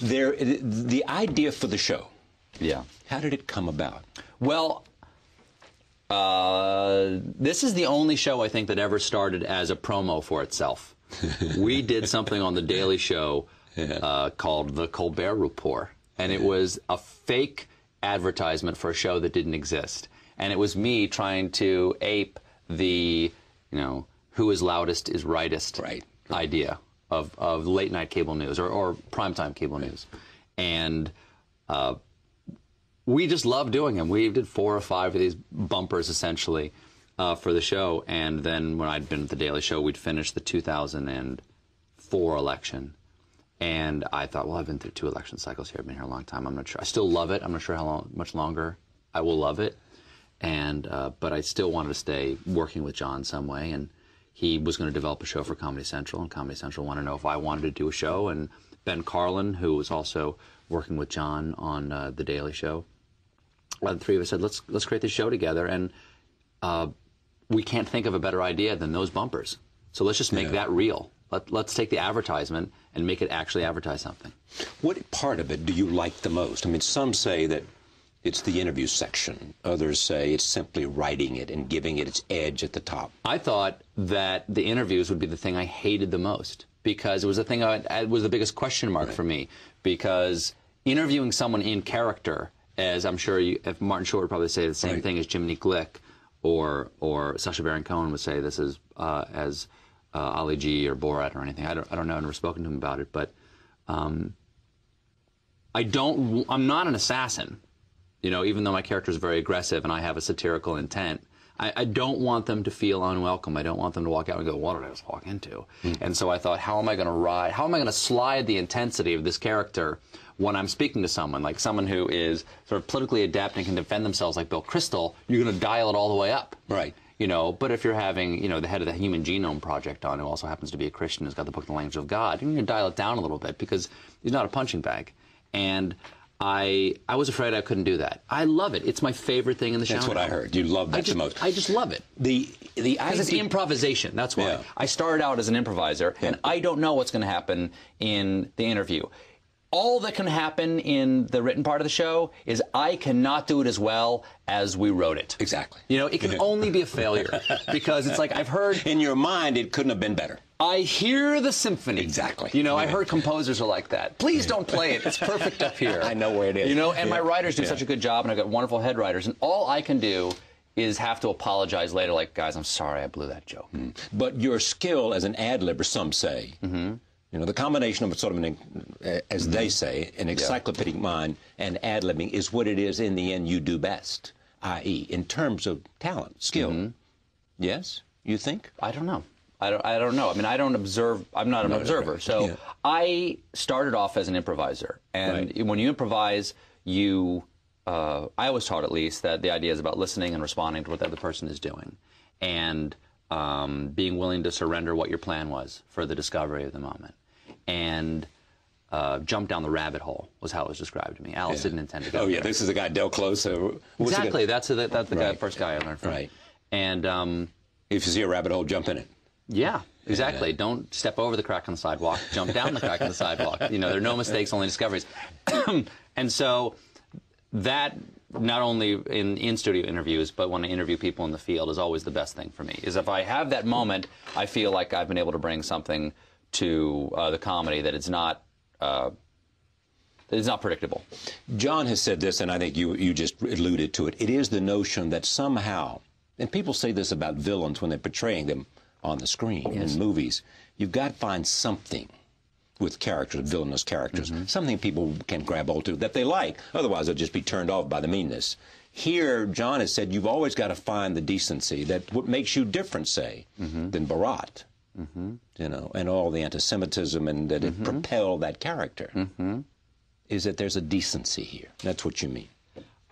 The idea for the show. Yeah. How did it come about? Well, this is the only show I think that ever started as a promo for itself. We did something on The Daily Show called The Colbert Report, and it was a fake advertisement for a show that didn't exist. And it was me trying to ape the, who is loudest is rightest idea of late night cable news or primetime cable news. And we just loved doing them. We did 4 or 5 of these bumpers essentially for the show. And then when I'd been at The Daily Show, we'd finished the 2004 election. And I thought, well, I've been through 2 election cycles here. I've been here a long time. I'm not sure. I still love it. I'm not sure how much longer I will love it. And but I still wanted to stay working with John some way. And he was going to develop a show for Comedy Central, and Comedy Central wanted to know if I wanted to do a show. And Ben Carlin, who was also working with John on The Daily Show, the 3 of us said, let's create this show together. And we can't think of a better idea than those bumpers. So let's just make that real. Let's take the advertisement and make it actually advertise something. What part of it do you like the most? I mean, some say that it's the interview section. Others say it's simply writing it and giving it its edge at the top. I thought that the interviews would be the thing I hated the most, because it was the thing it was the biggest question mark for me. Because interviewing someone in character, as I'm sure if Martin Short would probably say the same thing as Jiminy Glick, or Sacha Baron Cohen would say this as Ali G or Borat or anything. I don't know. I've never spoken to him about it, but I'm not an assassin. Even though my character is very aggressive and I have a satirical intent, I don't want them to feel unwelcome. I don't want them to walk out and go, what did I just walk into? And so I thought, how am I going to slide the intensity of this character when I'm speaking to someone, like someone who is sort of politically adept and can defend themselves like Bill Kristol? You're going to dial it all the way up. Right. But if you're having, the head of the Human Genome Project on, who also happens to be a Christian, who's got the book The Language of God, you're going to dial it down a little bit because he's not a punching bag. And I was afraid I couldn't do that. I love it. It's my favorite thing in the show. That's what I heard. You love that the most. I just love it. Because it's improvisation. That's why. I started out as an improviser, and I don't know what's going to happen in the interview. All that can happen in the written part of the show is I cannot do it as well as we wrote it. Exactly. It can only be a failure because it's like I've heard... In your mind, it couldn't have been better. I hear the symphony. Exactly. I heard composers are like that. Please don't play it. It's perfect up here. I know where it is. And my writers do such a good job, and I've got wonderful head writers, and all I can do is have to apologize later, like, guys, I'm sorry I blew that joke. But your skill as an ad-libber, some say, the combination of sort of, as they say, an encyclopedic mind and ad-libbing is what it is in the end you do best, i.e., in terms of talent, skill. Yes? You think? I don't know. I don't know. I mean, I don't observe. I'm not an observer. So I started off as an improviser. And when you improvise, I was taught at least that the idea is about listening and responding to what the other person is doing. And being willing to surrender what your plan was for the discovery of the moment. And jump down the rabbit hole was how it was described to me. Alice didn't intend to go there. This is the guy Del Close. Exactly. That's the first guy I learned from. And if you see a rabbit hole, jump in it. Yeah, exactly. Don't step over the crack on the sidewalk. Jump down the crack on the sidewalk. There are no mistakes, only discoveries. And so that, not only in studio interviews, but when I interview people in the field, is always the best thing for me. Is if I have that moment, I feel like I've been able to bring something to the comedy that it's not predictable. John has said this, and I think you just alluded to it. It is the notion that somehow, and people say this about villains when they're portraying them on the screen in movies, you've got to find something with characters, villainous characters, something people can grab hold to that they like. Otherwise, they'll just be turned off by the meanness. Here, John has said you've always got to find the decency that what makes you different, say, than Barat, and all the anti-Semitism and that it propelled that character. Is that there's a decency here. That's what you mean.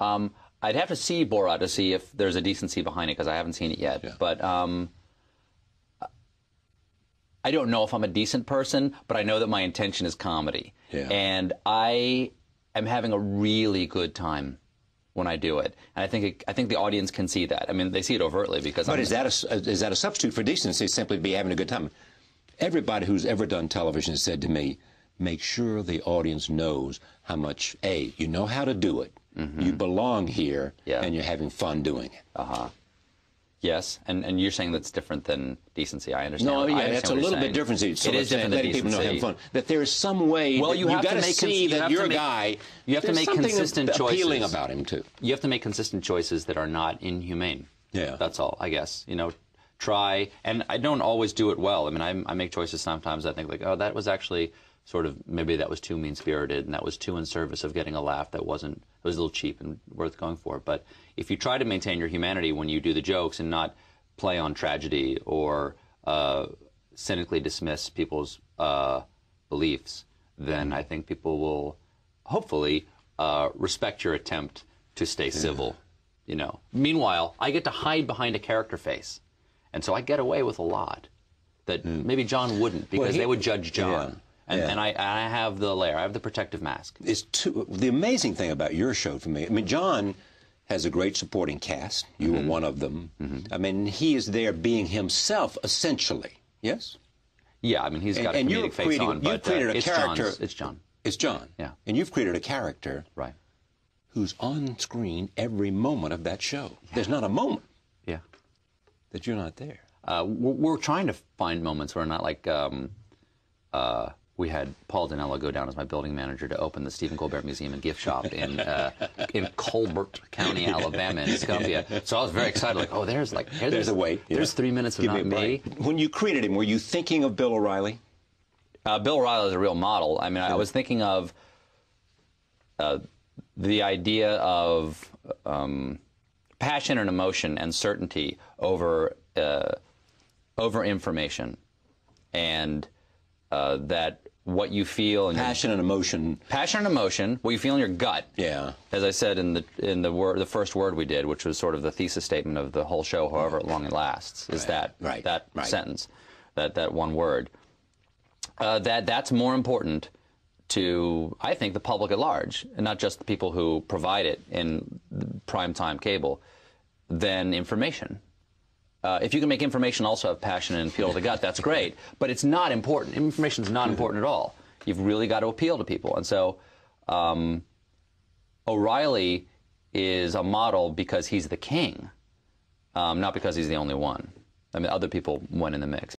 I'd have to see Borat to see if there's a decency behind it, because I haven't seen it yet. But I don't know if I'm a decent person, but I know that my intention is comedy. And I am having a really good time when I do it. And I think the audience can see that. I mean, they see it overtly because But is that a substitute for decency, simply be having a good time? Everybody who's ever done television has said to me, make sure the audience knows how much, A, you know how to do it, you belong here, and you're having fun doing it. Yes, and you're saying that's different than decency. I understand. No, yeah, that's a little bit different. So it is different than letting people know having fun. That there is some way. Well, you have got to make see that your guy. You have to make consistent choices. Appealing about him too. You have to make consistent choices that are not inhumane. Yeah, that's all. I guess try, and I don't always do it well. I mean, I make choices sometimes. I think like, oh, that was actually sort of maybe that was too mean-spirited, and that was too in service of getting a laugh. That wasn't. It was a little cheap and worth going for. But if you try to maintain your humanity when you do the jokes and not play on tragedy or cynically dismiss people's beliefs, then I think people will hopefully respect your attempt to stay civil. Meanwhile, I get to hide behind a character face, and so I get away with a lot that maybe John wouldn't, because they would judge John. And I have the layer. I have the protective mask. The amazing thing about your show for me, I mean, John has a great supporting cast. You were one of them. I mean, he is there being himself, essentially. Yes? Yeah, I mean, he's got a comedic face on, but you've created a character. It's John. It's John. Yeah. And you've created a character who's on screen every moment of that show. Yeah. There's not a moment that you're not there. We're trying to find moments where not like... we had Paul Dinello go down as my building manager to open the Stephen Colbert Museum and Gift Shop in Colbert County, Alabama, in Escambia. So I was very excited, like, oh, there's a way. There's 3 minutes of not me. When you created him, were you thinking of Bill O'Reilly? Bill O'Reilly is a real model. I mean, I was thinking of the idea of passion and emotion and certainty over information, and that what you feel and passion and emotion, what you feel in your gut. Yeah. As I said in the first word we did, which was sort of the thesis statement of the whole show, however long it lasts, is that sentence, that one word. That's more important to, I think, the public at large, and not just the people who provide it in primetime cable, than information. If you can make information also have passion and appeal to the gut, that's great. But it's not important. Information is not important at all. You've really got to appeal to people. And so O'Reilly is a model because he's the king, not because he's the only one. I mean, other people went in the mix.